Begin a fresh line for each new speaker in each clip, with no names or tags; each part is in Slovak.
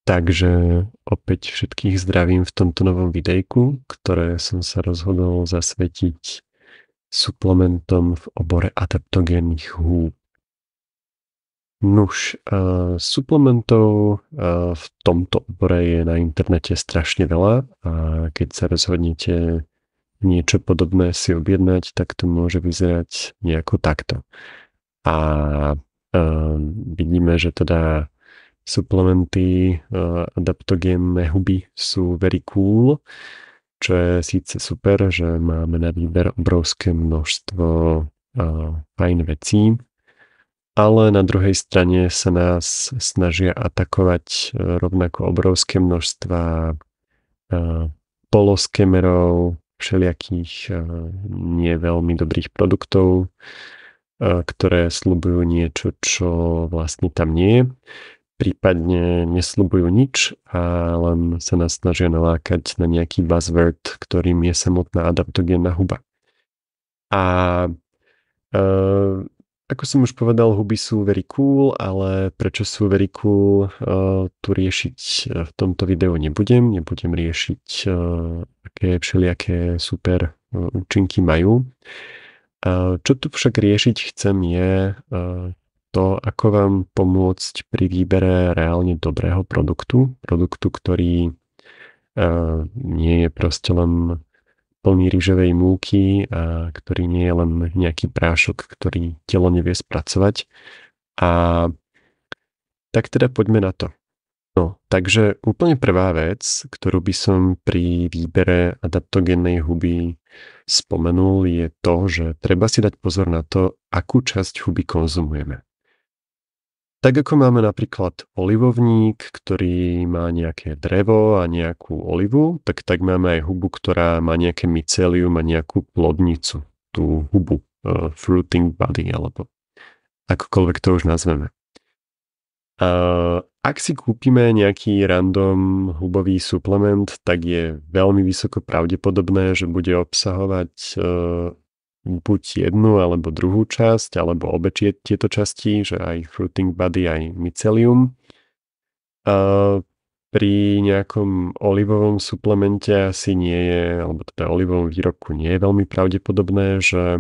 Takže opäť všetkých zdravím v tomto novom videjku, ktoré som sa rozhodol zasvetiť suplementom v obore adaptogénnych húb. Nuž, suplementov v tomto obore je na internete strašne veľa a keď sa rozhodnete niečo podobné si objednať, tak to môže vyzerať nejako takto. A vidíme, že teda suplementy adaptogénne huby sú very cool, čo je síce super, že máme na výber obrovské množstvo fajn vecí, ale na druhej strane sa nás snažia atakovať rovnako obrovské množstva poloskemerov, všelijakých nie veľmi dobrých produktov, ktoré sľubujú niečo, čo vlastne tam nie je. Prípadne nesľubujú nič a len sa nás snažia nalákať na nejaký buzzword, ktorým je samotná adaptogénna huba. A ako som už povedal, huby sú very cool, ale prečo sú very cool, tu riešiť v tomto videu nebudem. Nebudem riešiť, aké všelijaké super účinky majú. Čo tu však riešiť chcem je to, ako vám pomôcť pri výbere reálne dobrého produktu, ktorý nie je proste len plný ryžovej múky a ktorý nie je len nejaký prášok, ktorý telo nevie spracovať. A tak teda poďme na to. No, takže úplne prvá vec, ktorú by som pri výbere adaptogénnej huby spomenul, je to, že treba si dať pozor na to, akú časť huby konzumujeme. Tak ako máme napríklad olivovník, ktorý má nejaké drevo a nejakú olivu, tak máme aj hubu, ktorá má nejaké mycelium a nejakú plodnicu, tú hubu, fruiting body, alebo akokoľvek to už nazveme. Ak si kúpime nejaký random hubový suplement, tak je veľmi vysoko pravdepodobné, že bude obsahovať buď jednu alebo druhú časť, alebo obe tieto časti, že aj fruiting body, aj mycelium. Pri nejakom olivovom suplemente asi nie je, alebo teda olivovom výrobku nie je veľmi pravdepodobné, že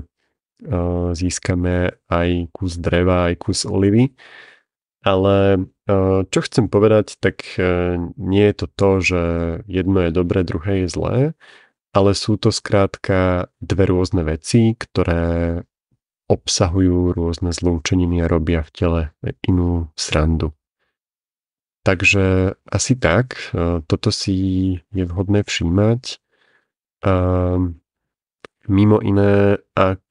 získame aj kus dreva, aj kus olivy. Ale čo chcem povedať, tak nie je to to, že jedno je dobré, druhé je zlé, ale sú to skrátka dve rôzne veci, ktoré obsahujú rôzne zlúčeniny a robia v tele inú srandu. Takže asi tak, toto si je vhodné všímať. Mimo iné, ak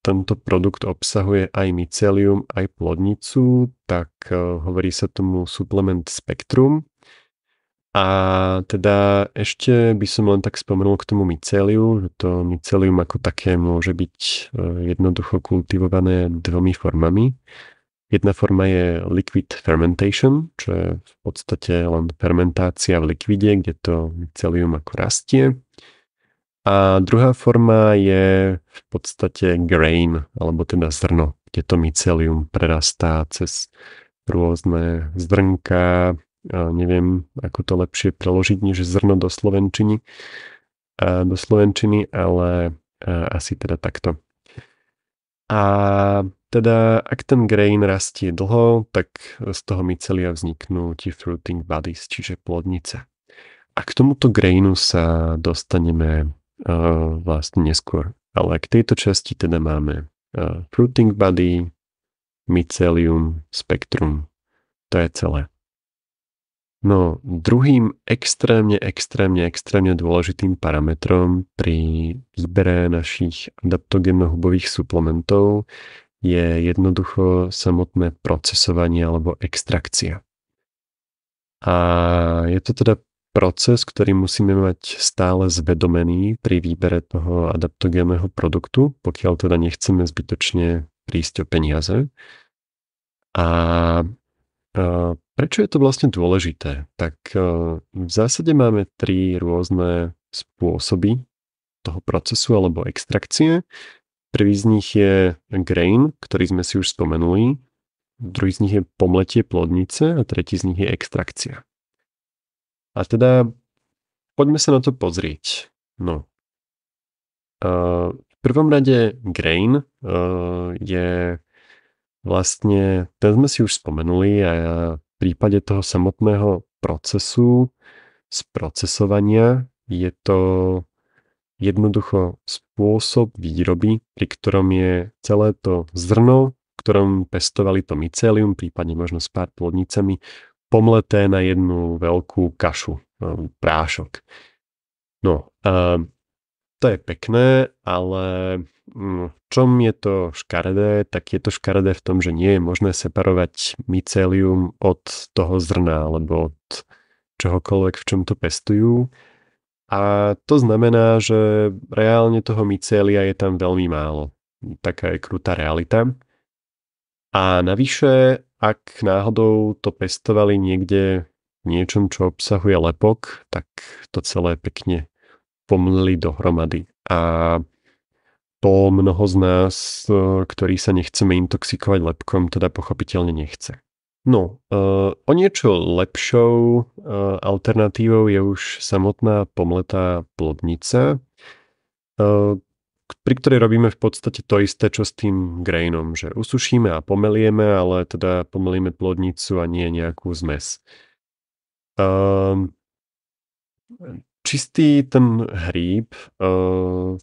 tento produkt obsahuje aj mycelium, aj plodnicu, tak hovorí sa tomu suplement Spektrum. A teda ešte by som len tak spomenul k tomu myceliu, že to mycelium ako také môže byť jednoducho kultivované dvomi formami. Jedna forma je liquid fermentation, čo je v podstate len fermentácia v likvide, kde to mycelium ako rastie. A druhá forma je v podstate grain, alebo teda zrno, kde to mycelium prerastá cez rôzne zrnka. Neviem, ako to lepšie preložiť, než zrno do slovenčiny, ale asi teda takto. A teda, ak ten grain rastie dlho, tak z toho mycelia vzniknú tie fruiting bodies, čiže plodnice. A k tomuto grainu sa dostaneme vlastne neskôr. Ale k tejto časti teda máme fruiting body, mycelium, spektrum. To je celé. No, druhým extrémne dôležitým parametrom pri výbere našich adaptogénno-hubových suplementov je jednoducho samotné procesovanie alebo extrakcia. A je to teda proces, ktorý musíme mať stále zvedomený pri výbere toho adaptogénneho produktu, pokiaľ teda nechceme zbytočne prísť o peniaze. A prečo je to vlastne dôležité? Tak v zásade máme 3 rôzne spôsoby toho procesu alebo extrakcie. Prvý z nich je grain, ktorý sme si už spomenuli. druhý z nich je pomletie plodnice a tretí z nich je extrakcia. A teda poďme sa na to pozrieť. No. V prvom rade grain je vlastne, ten sme si už spomenuli a v prípade toho samotného procesu sprocesovania je to jednoducho spôsob výroby, pri ktorom je celé to zrno, v ktorom pestovali to mycelium, prípadne možno s pár plodnicami, pomleté na jednu veľkú kašu, prášok. No, to je pekné, ale v čom je to škaredé, tak je to škaredé v tom, že nie je možné separovať mycelium od toho zrna alebo od čohokoľvek, v čom to pestujú. A to znamená, že reálne toho mycelia je tam veľmi málo. Taká je krutá realita. A navyše, ak náhodou to pestovali niekde v niečom, čo obsahuje lepok, tak to celé pekne pomleli dohromady. A to mnoho z nás, ktorí sa nechceme intoxikovať lepkom, teda pochopiteľne nechce. No, o niečo lepšou alternatívou je už samotná pomletá plodnica, pri ktorej robíme v podstate to isté, čo s tým grainom, že usušíme a pomelieme, ale teda pomelíme plodnicu a nie nejakú zmes. Čistý ten hríb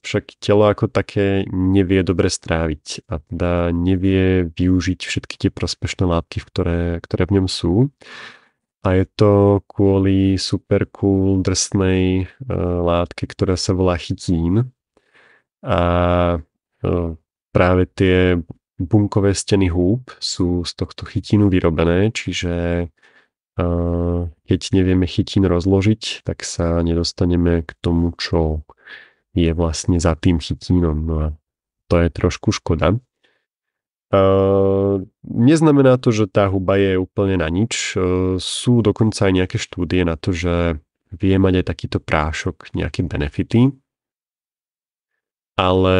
však telo ako také nevie dobre stráviť a teda nevie využiť všetky tie prospešné látky, ktoré v ňom sú. A je to kvôli super cool drsnej látke, ktorá sa volá chytín. A práve tie bunkové steny húb sú z tohto chytínu vyrobené, čiže keď nevieme chytín rozložiť, tak sa nedostaneme k tomu, čo je vlastne za tým chytínom. No a to je trošku škoda. Neznamená to, že tá huba je úplne na nič. Sú dokonca aj nejaké štúdie na to, že vie mať aj takýto prášok nejaké benefity. Ale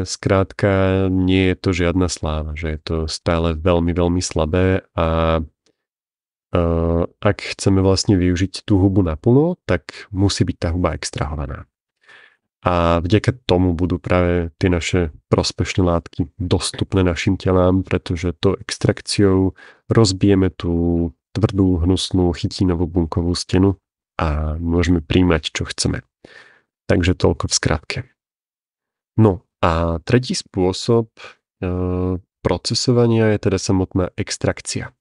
skrátka nie je to žiadna sláva, že je to stále veľmi, veľmi slabé a ak chceme vlastne využiť tú hubu naplno, tak musí byť tá huba extrahovaná. A vďaka tomu budú práve tie naše prospešné látky dostupné našim telám, pretože to extrakciou rozbijeme tú tvrdú, hnusnú chytínovú bunkovú stenu a môžeme príjmať, čo chceme. Takže toľko v skratke. No a tretí spôsob procesovania je teda samotná extrakcia.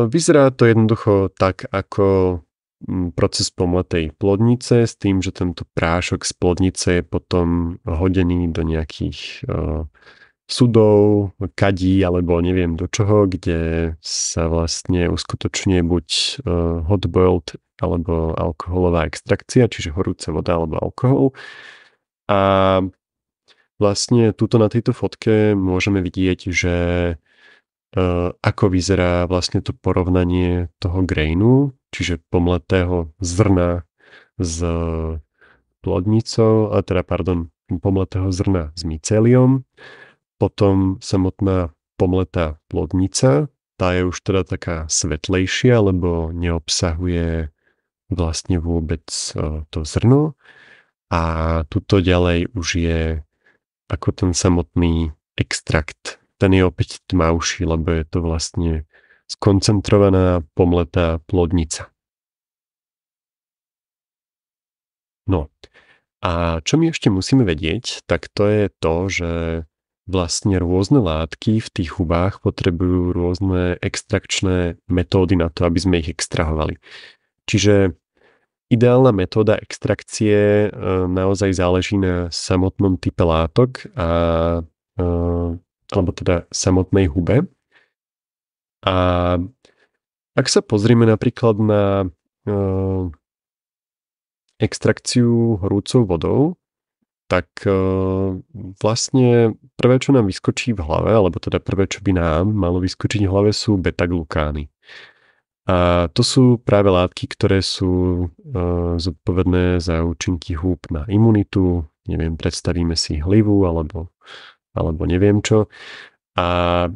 Vyzerá to jednoducho tak ako proces pomletej plodnice s tým, že tento prášok z plodnice je potom hodený do nejakých sudov, kadí alebo neviem do čoho, kde sa vlastne uskutočňuje buď hot boiled alebo alkoholová extrakcia, čiže horúca voda alebo alkohol. A vlastne tuto na tejto fotke môžeme vidieť, že ako vyzerá vlastne to porovnanie toho grainu, čiže pomletého zrna s plodnicou, pomletého zrna s myceliom. Potom samotná pomletá plodnica, tá je už teda taká svetlejšia, lebo neobsahuje vlastne vôbec to zrno. A tuto ďalej už je ako ten samotný extrakt. Ten je opäť tmavší, lebo je to vlastne skoncentrovaná pomletá plodnica. No a čo my ešte musíme vedieť, tak to je to, že vlastne rôzne látky v tých hubách potrebujú rôzne extrakčné metódy na to, aby sme ich extrahovali. Čiže ideálna metóda extrakcie naozaj záleží na samotnom type látok alebo teda samotnej hube. A ak sa pozrieme napríklad na extrakciu horúcou vodou, tak vlastne prvé, čo nám vyskočí v hlave, alebo teda prvé, čo by nám malo vyskočiť v hlave, sú beta-glukány. A to sú práve látky, ktoré sú zodpovedné za účinky húb na imunitu. Neviem, predstavíme si hlivu alebo neviem čo. A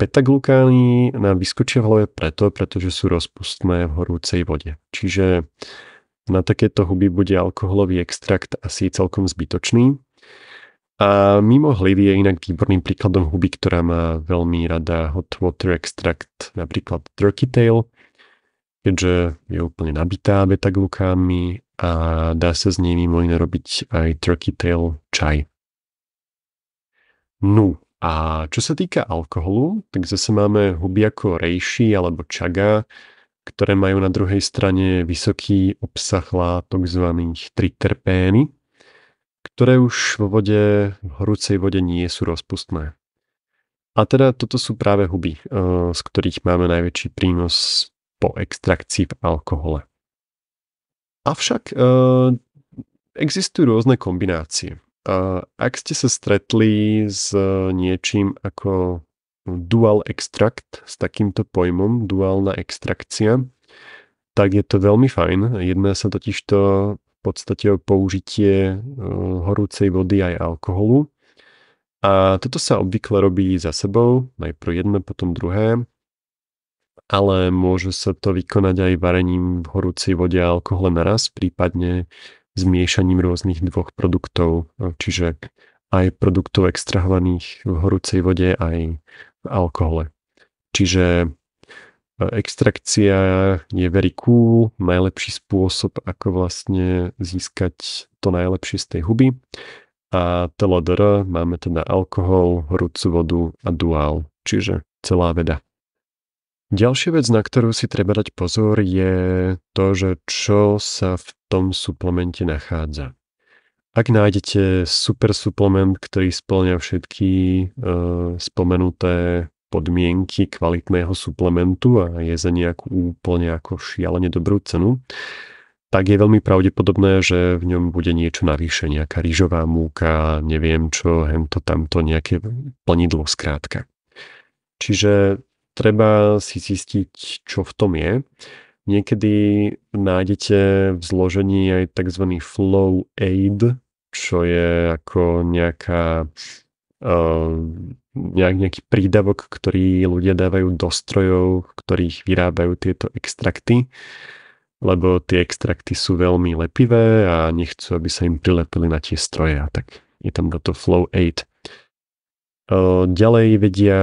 Beta-glukány nám vyskočia v hlave pretože sú rozpustné v horúcej vode. Čiže na takéto huby bude alkoholový extrakt asi celkom zbytočný. A mimo hlivy je inak výborným príkladom huby, ktorá má veľmi rada hot water extract, napríklad turkey tail, keďže je úplne nabitá beta-glukánmi a dá sa z nej mimo iné robiť aj turkey tail čaj. No a čo sa týka alkoholu, tak zase máme huby ako reishi alebo chaga, ktoré majú na druhej strane vysoký obsah látok zvaných triterpény, ktoré už vo vode, v horúcej vode nie sú rozpustné. A teda toto sú práve huby, z ktorých máme najväčší prínos po extrakcii v alkohole. Avšak existujú rôzne kombinácie. Ak ste sa stretli s niečím ako dual extract, s takýmto pojmom, duálna extrakcia, tak je to veľmi fajn. Jedná sa totižto v podstate o použitie horúcej vody aj alkoholu. A toto sa obvykle robí za sebou, najprv jedno, potom druhé. Ale môže sa to vykonať aj varením v horúcej vode a alkohole naraz, prípadne zmiešaním rôznych dvoch produktov, čiže aj produktov extrahovaných v horúcej vode, aj v alkohole. Čiže extrakcia je very cool, najlepší spôsob, ako vlastne získať to najlepšie z tej huby. A TLDR máme teda alkohol, horúcu vodu a duál, čiže celá veda. Ďalšia vec, na ktorú si treba dať pozor, je to, že čo sa v tom suplemente nachádza. Ak nájdete super suplement, ktorý spĺňa všetky spomenuté podmienky kvalitného suplementu a je za nejakú úplne ako šialene dobrú cenu, tak je veľmi pravdepodobné, že v ňom bude niečo navyše, nejaká rýžová múka, neviem čo, hento tamto, nejaké plnidlo skrátka. Čiže treba si zistiť, čo v tom je. Niekedy nájdete v zložení aj tzv. Flow aid, čo je ako nejaký prídavok, ktorý ľudia dávajú do strojov, v ktorých vyrábajú tieto extrakty, lebo tie extrakty sú veľmi lepivé a nechcú, aby sa im prilepili na tie stroje, a tak je tam toto Flow aid. Ďalej vedia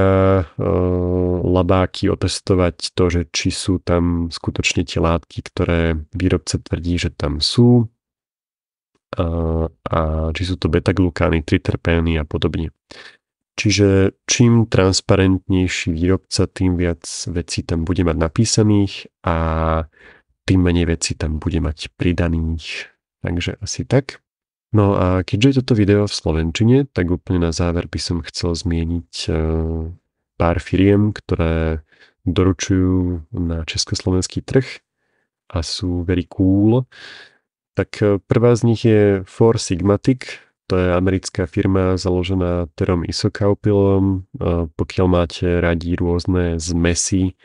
labáky otestovať to, že či sú tam skutočne tie látky, ktoré výrobca tvrdí, že tam sú, a či sú to beta-glukány, triterpény a podobne. Čiže čím transparentnejší výrobca, tým viac vecí tam bude mať napísaných a tým menej vecí tam bude mať pridaných. Takže asi tak. No a keďže je toto video v slovenčine, tak úplne na záver by som chcel zmieniť pár firiem, ktoré doručujú na československý trh a sú very cool. Tak prvá z nich je Four Sigmatic, to je americká firma založená Terom Isokaupilom. Pokiaľ máte radi rôzne zmesy,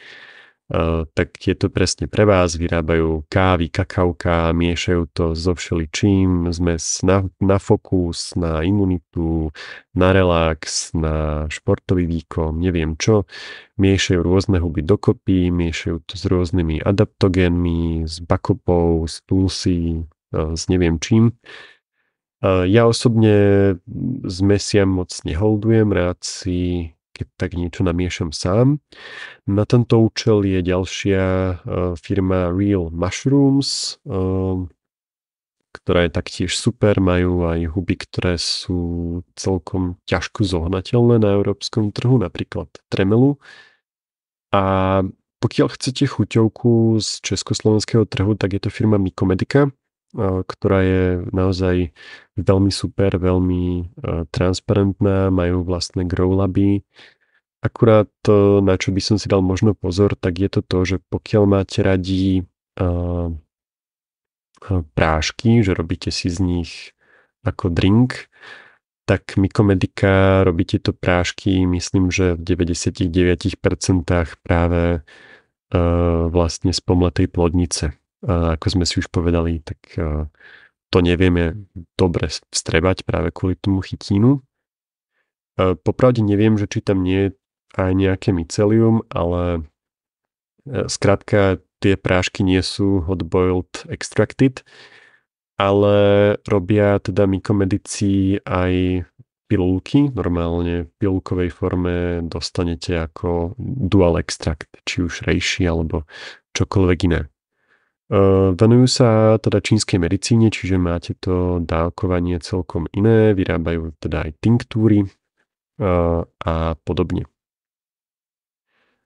tak je to presne pre vás. Vyrábajú kávy, kakauka, miešajú to so všeličím, zmes na fokus, na imunitu, na relax, na športový výkon, neviem čo. Miešajú rôzne huby dokopy, miešajú to s rôznymi adaptogénmi, s bakopou, s tulsi, s neviem čím. Ja osobne zmesiam moc neholdujem, rád si keď tak niečo namiešam sám. Na tento účel je ďalšia firma Real Mushrooms, ktorá je taktiež super, majú aj huby, ktoré sú celkom ťažko zohnateľné na európskom trhu, napríklad tremelu. A pokiaľ chcete chuťovku z československého trhu, tak je to firma Mykomedica, ktorá je naozaj veľmi super, veľmi transparentná, majú vlastné grow laby. Akurát na čo by som si dal možno pozor, tak je to, že pokiaľ máte radi prášky, že robíte si z nich ako drink, tak Mykomedica robí tieto prášky, myslím, že v 99% práve vlastne z pomletej plodnice. Ako sme si už povedali, tak to nevieme dobre vstrebať práve kvôli tomu chytínu. Popravde neviem, že či tam nie je aj nejaké mycelium, ale skrátka tie prášky nie sú hot boiled extracted, ale robia teda mykomedici aj pilulky. Normálne v pilulkovej forme dostanete ako dual extract, či už reishi alebo čokoľvek iné. Venujú sa teda čínskej medicíne, čiže máte to dávkovanie celkom iné, vyrábajú teda aj tinktúry a podobne.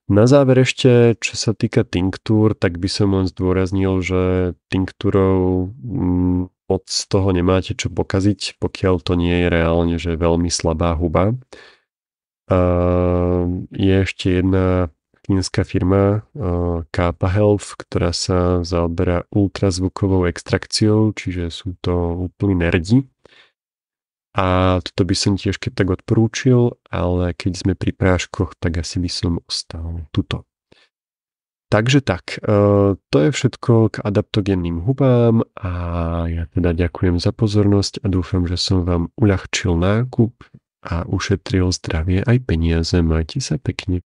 Na záver ešte, čo sa týka tinktúr, tak by som len zdôraznil, že tinktúrou moc z toho nemáte čo pokaziť, pokiaľ to nie je reálne, že veľmi slabá huba. Je ešte jedna čínska firma Kappa Health, ktorá sa zaoberá ultrazvukovou extrakciou, čiže sú to úplní nerdi. A toto by som tiež keď tak odporúčil, ale keď sme pri práškoch, tak asi by som ostal tuto. Takže tak, to je všetko k adaptogenným hubám a ja teda ďakujem za pozornosť a dúfam, že som vám uľahčil nákup a ušetril zdravie aj peniaze. Majte sa pekne.